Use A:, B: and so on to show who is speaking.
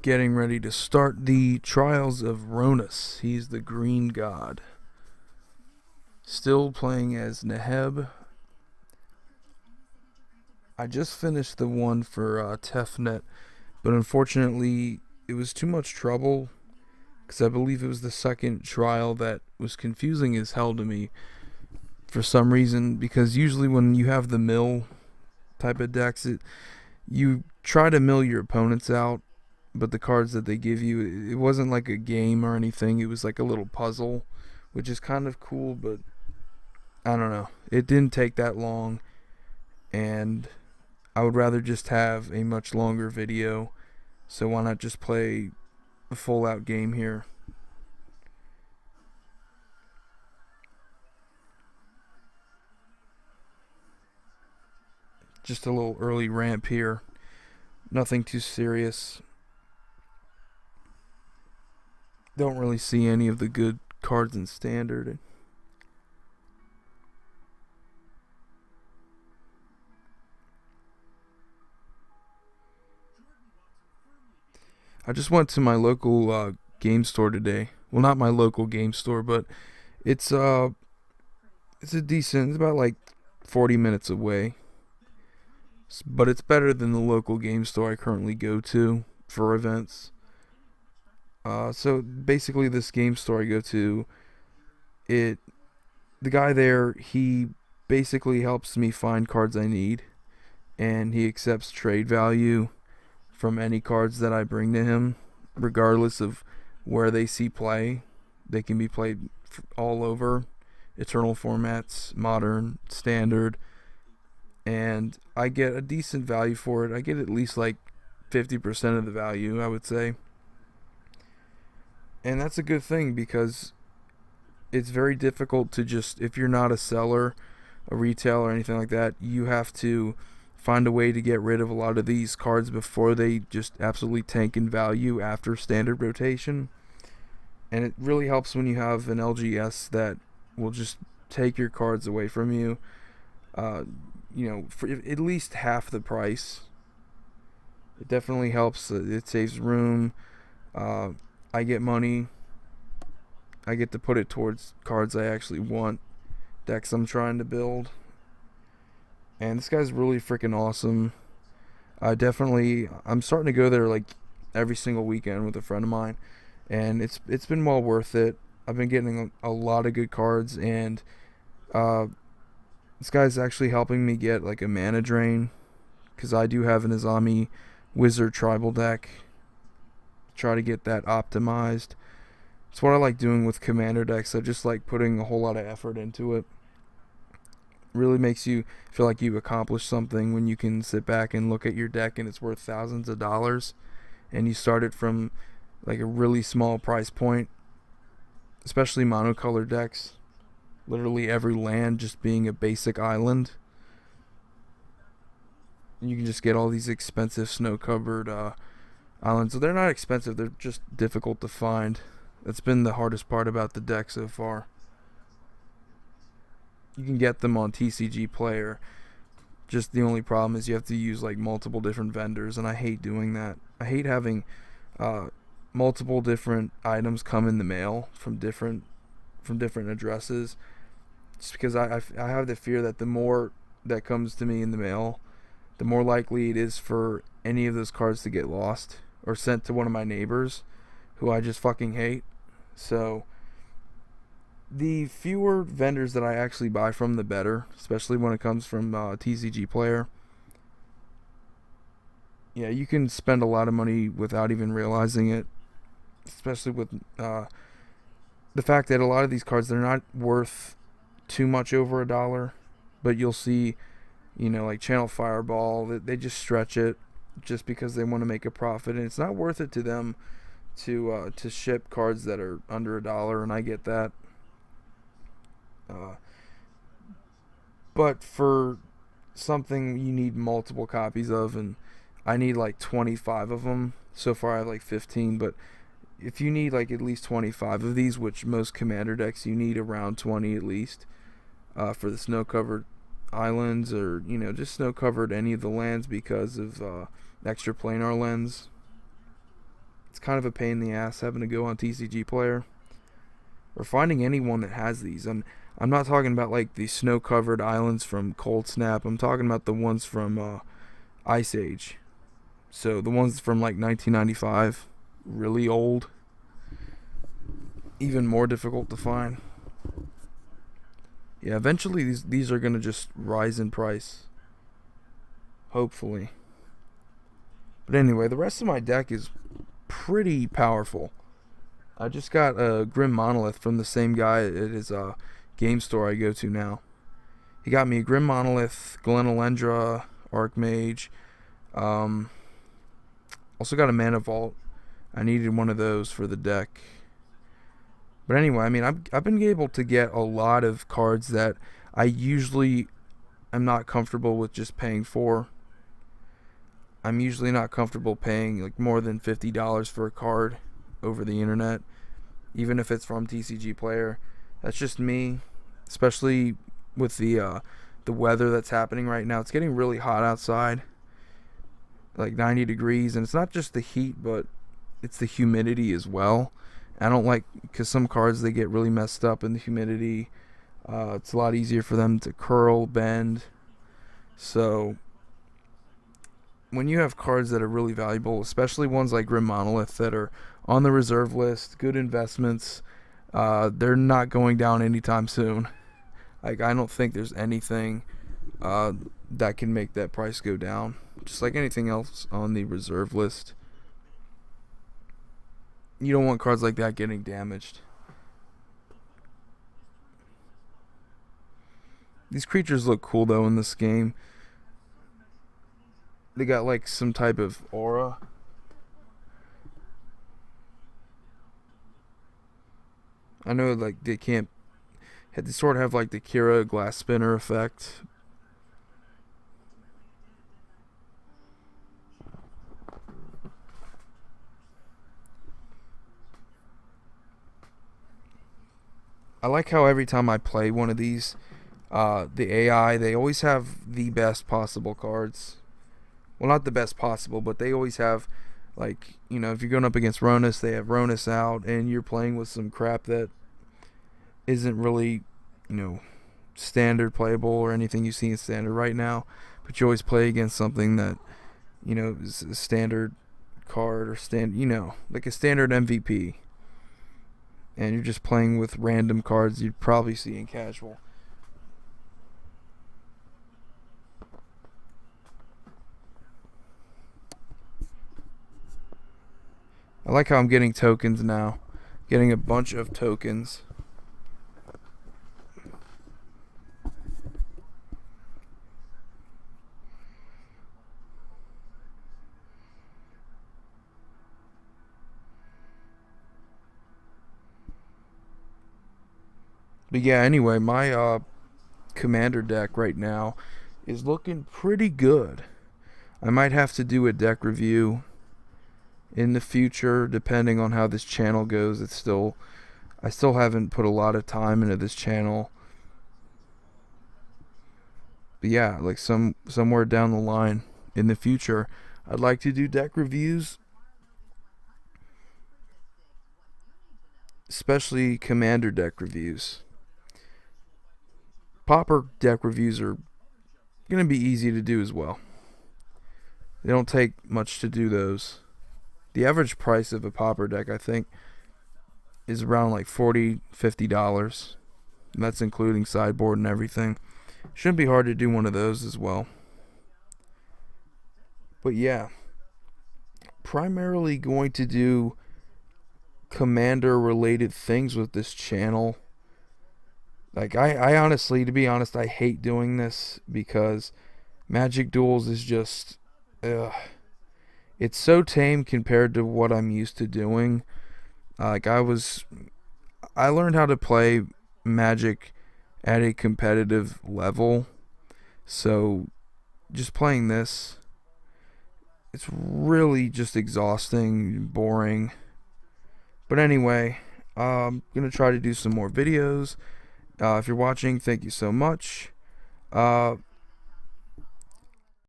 A: Getting ready to start the trials of Rhonas. He's the green god. Still playing as Neheb. I just finished the one for Tefnet, but unfortunately it was too much trouble because I believe it was the second trial that was confusing as hell to me for some reason. Because usually when you have the mill type of decks, you try to mill your opponents out, but the cards that they give you, it wasn't like a game or anything. It was like a little puzzle, which is kind of cool, but I don't know. It didn't take that long, and I would rather just have a much longer video. So why not just play a full out game here? Just a little early ramp here. Nothing too serious. Don't really see any of the good cards in standard. I just went to my local game store today. Well, not my local game store, but it's uh it's a decent. It's about like 40 minutes away, but it's better than the local game store I currently go to for events. So basically, this game store I go to, it the guy there, he basically helps me find cards I need, and he accepts trade value from any cards that I bring to him, regardless of where they see play. They can be played all over, eternal formats, modern, standard, and I get a decent value for it. I get at least like 50% of the value, I would say. And that's a good thing because it's very difficult to just, if you're not a seller, a retailer, or anything like that, you have to find a way to get rid of a lot of these cards before they just absolutely tank in value after standard rotation. And it really helps when you have an LGS that will just take your cards away from you, uh, for at least half the price. It definitely helps. It saves room. Uh, I get money. I get to put it towards cards I actually want, decks I'm trying to build. And this guy's really freaking awesome. I'm starting to go there like every single weekend with a friend of mine, and it's been well worth it. I've been getting a lot of good cards, and uh, this guy's actually helping me get like a mana drain because I do have an Izami Wizard tribal deck. Try to get that optimized. It's what I like doing with commander decks. I just like putting a whole lot of effort into it. Really makes you feel like you've accomplished something when you can sit back and look at your deck and it's worth thousands of dollars, and you started from like a really small price point, especially monocolor decks. Literally every land just being a basic island. You can just get all these expensive snow covered islands. So they're not expensive, they're just difficult to find. That's been the hardest part about the deck so far. You can get them on TCG Player. Just the only problem is you have to use like multiple different vendors, and I hate doing that. I hate having uh, multiple different items come in the mail from different addresses. Just because I have the fear that the more that comes to me in the mail, the more likely it is for any of those cards to get lost or sent to one of my neighbors who I just fucking hate. So the fewer vendors that I actually buy from, the better, especially when it comes from TCG Player. Yeah, you can spend a lot of money without even realizing it, especially with the fact that a lot of these cards, they're not worth too much over $1, but you'll see, like Channel Fireball, they just stretch it just because they want to make a profit, and it's not worth it to them to ship cards that are under $1, and I get that. Uh, but for something you need multiple copies of, and I need like 25 of them. So far I have like 15, but if you need like at least 25 of these, which most commander decks you need around 20 at least, for the snow covered islands, or just snow covered any of the lands because of extra planar lens. it's kind of a pain in the ass having to go on TCG Player or finding anyone that has these. And I'm not talking about like the snow-covered islands from Cold Snap. I'm talking about the ones from Ice Age. So the ones from like 1995, really old, even more difficult to find. Yeah, eventually these are gonna just rise in price. Hopefully. But anyway, the rest of my deck is pretty powerful. I just got a Grim Monolith from the same guy at his game store I go to now. He got me a Grim Monolith, Glenelendra, Archmage. Also got a Mana Vault. I needed one of those for the deck. But anyway, I mean, I've been able to get a lot of cards that I usually am not comfortable with just paying for. I'm usually not comfortable paying like more than $50 for a card over the internet, even if it's from TCG Player. That's just me, especially with the weather that's happening right now. It's getting really hot outside, like 90 degrees, and it's not just the heat, but it's the humidity as well. I don't like, because some cards, they get really messed up in the humidity. It's a lot easier for them to curl, bend. So when you have cards that are really valuable, especially ones like Grim Monolith that are on the reserve list, good investments, they're not going down anytime soon. Like, I don't think there's anything that can make that price go down. Just like anything else on the reserve list. You don't want cards like that getting damaged. These creatures look cool though in this game. They got like some type of aura. I know like they can't. They sort of have like the Kira glass spinner effect. I like how every time I play one of these, the AI, they always have the best possible cards. Well, not the best possible, but they always have, like, you know, if you're going up against Rhonas, they have Rhonas out, and you're playing with some crap that isn't really, you know, standard playable or anything you see in standard right now. But you always play against something that, you know, is a standard card or you know, like a standard MVP. And you're just playing with random cards you'd probably see in casual. I like how I'm getting tokens now. Getting a bunch of tokens. But yeah, anyway, my commander deck right now is looking pretty good. I might have to do a deck review in the future depending on how this channel goes. I still haven't put a lot of time into this channel. But yeah, like somewhere down the line in the future, I'd like to do deck reviews, especially commander deck reviews. Pauper deck reviews are going to be easy to do as well. They don't take much to do those. The average price of a Pauper deck, I think, is around like $40-$50. And that's including sideboard and everything. Shouldn't be hard to do one of those as well. But yeah, primarily going to do commander related things with this channel. Like, I honestly, to be honest, I hate doing this because Magic Duels is just, it's so tame compared to what I'm used to doing. Like, I learned how to play Magic at a competitive level. So, just playing this, it's really just exhausting, boring. But anyway, I'm going to try to do some more videos. If you're watching, thank you so much.